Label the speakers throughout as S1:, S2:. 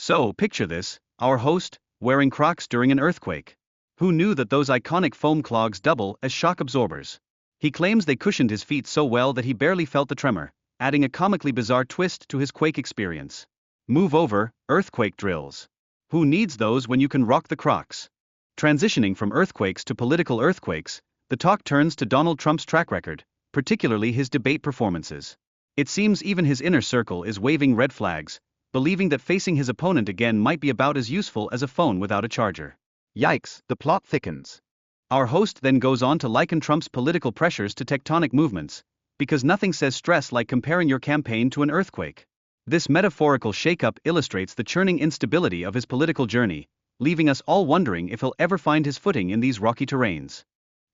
S1: So, picture this, our host, wearing Crocs during an earthquake. Who knew that those iconic foam clogs double as shock absorbers? He claims they cushioned his feet so well that he barely felt the tremor, adding a comically bizarre twist to his quake experience. Move over, earthquake drills. Who needs those when you can rock the Crocs? Transitioning from earthquakes to political earthquakes, the talk turns to Donald Trump's track record, particularly his debate performances. It seems even his inner circle is waving red flags, believing that facing his opponent again might be about as useful as a phone without a charger. Yikes, the plot thickens. Our host then goes on to liken Trump's political pressures to tectonic movements, because nothing says stress like comparing your campaign to an earthquake. This metaphorical shakeup illustrates the churning instability of his political journey, leaving us all wondering if he'll ever find his footing in these rocky terrains.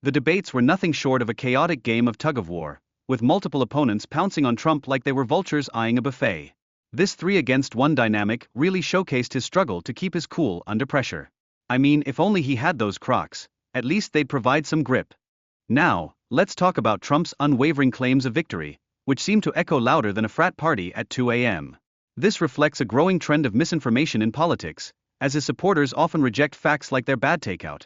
S1: The debates were nothing short of a chaotic game of tug-of-war, with multiple opponents pouncing on Trump like they were vultures eyeing a buffet. This 3-against-1 dynamic really showcased his struggle to keep his cool under pressure. I mean, if only he had those Crocs, at least they'd provide some grip. Now, let's talk about Trump's unwavering claims of victory, which seem to echo louder than a frat party at 2 a.m. This reflects a growing trend of misinformation in politics, as his supporters often reject facts like their bad takeout.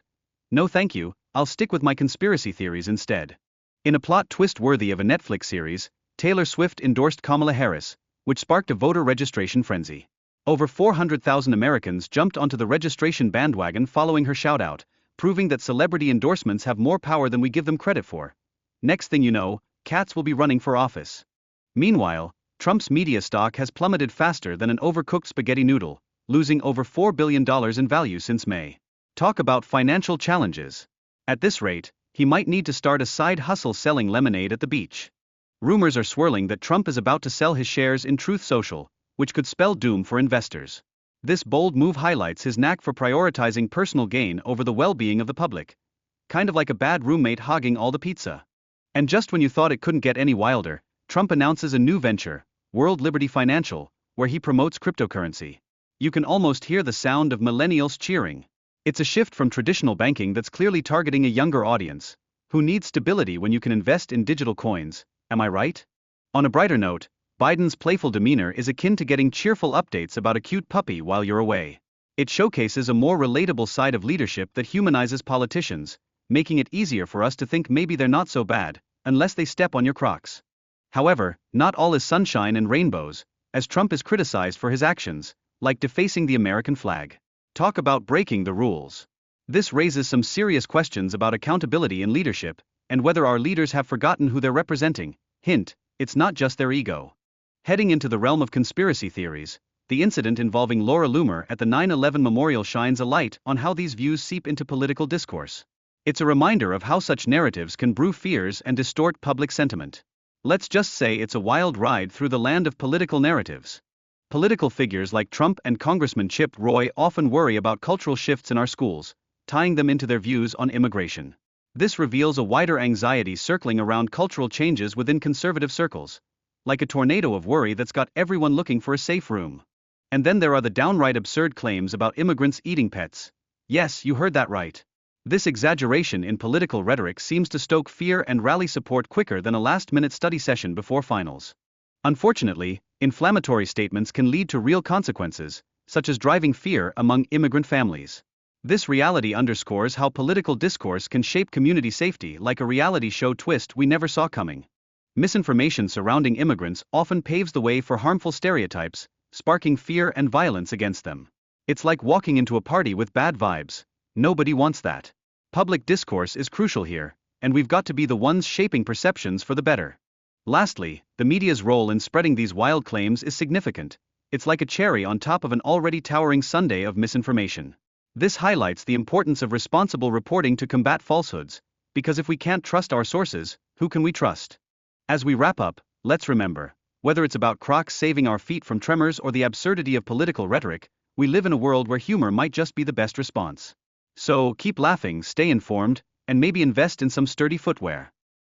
S1: No thank you, I'll stick with my conspiracy theories instead. In a plot twist worthy of a Netflix series, Taylor Swift endorsed Kamala Harris, which sparked a voter registration frenzy. Over 400,000 Americans jumped onto the registration bandwagon following her shout-out, proving that celebrity endorsements have more power than we give them credit for. Next thing you know, cats will be running for office. Meanwhile, Trump's media stock has plummeted faster than an overcooked spaghetti noodle, losing over $4 billion in value since May. Talk about financial challenges. At this rate, he might need to start a side hustle selling lemonade at the beach. Rumors are swirling that Trump is about to sell his shares in Truth Social, which could spell doom for investors. This bold move highlights his knack for prioritizing personal gain over the well-being of the public. Kind of like a bad roommate hogging all the pizza. And just when you thought it couldn't get any wilder, Trump announces a new venture, World Liberty Financial, where he promotes cryptocurrency. You can almost hear the sound of millennials cheering. It's a shift from traditional banking that's clearly targeting a younger audience. Who needs stability when you can invest in digital coins, am I right? On a brighter note, Biden's playful demeanor is akin to getting cheerful updates about a cute puppy while you're away. It showcases a more relatable side of leadership that humanizes politicians, making it easier for us to think maybe they're not so bad, unless they step on your Crocs. However, not all is sunshine and rainbows, as Trump is criticized for his actions, like defacing the American flag. Talk about breaking the rules. This raises some serious questions about accountability in leadership, and whether our leaders have forgotten who they're representing. Hint, it's not just their ego. Heading into the realm of conspiracy theories, the incident involving Laura Loomer at the 9/11 memorial shines a light on how these views seep into political discourse. It's a reminder of how such narratives can brew fears and distort public sentiment. Let's just say it's a wild ride through the land of political narratives. Political figures like Trump and Congressman Chip Roy often worry about cultural shifts in our schools, tying them into their views on immigration. This reveals a wider anxiety circling around cultural changes within conservative circles, like a tornado of worry that's got everyone looking for a safe room. And then there are the downright absurd claims about immigrants eating pets. Yes, you heard that right. This exaggeration in political rhetoric seems to stoke fear and rally support quicker than a last-minute study session before finals. Unfortunately, inflammatory statements can lead to real consequences, such as driving fear among immigrant families. This reality underscores how political discourse can shape community safety like a reality show twist we never saw coming. Misinformation surrounding immigrants often paves the way for harmful stereotypes, sparking fear and violence against them. It's like walking into a party with bad vibes. Nobody wants that. Public discourse is crucial here, and we've got to be the ones shaping perceptions for the better. Lastly, the media's role in spreading these wild claims is significant. It's like a cherry on top of an already towering sundae of misinformation. This highlights the importance of responsible reporting to combat falsehoods, because if we can't trust our sources, who can we trust? As we wrap up, let's remember, whether it's about Crocs saving our feet from tremors or the absurdity of political rhetoric, we live in a world where humor might just be the best response. So, keep laughing, stay informed, and maybe invest in some sturdy footwear.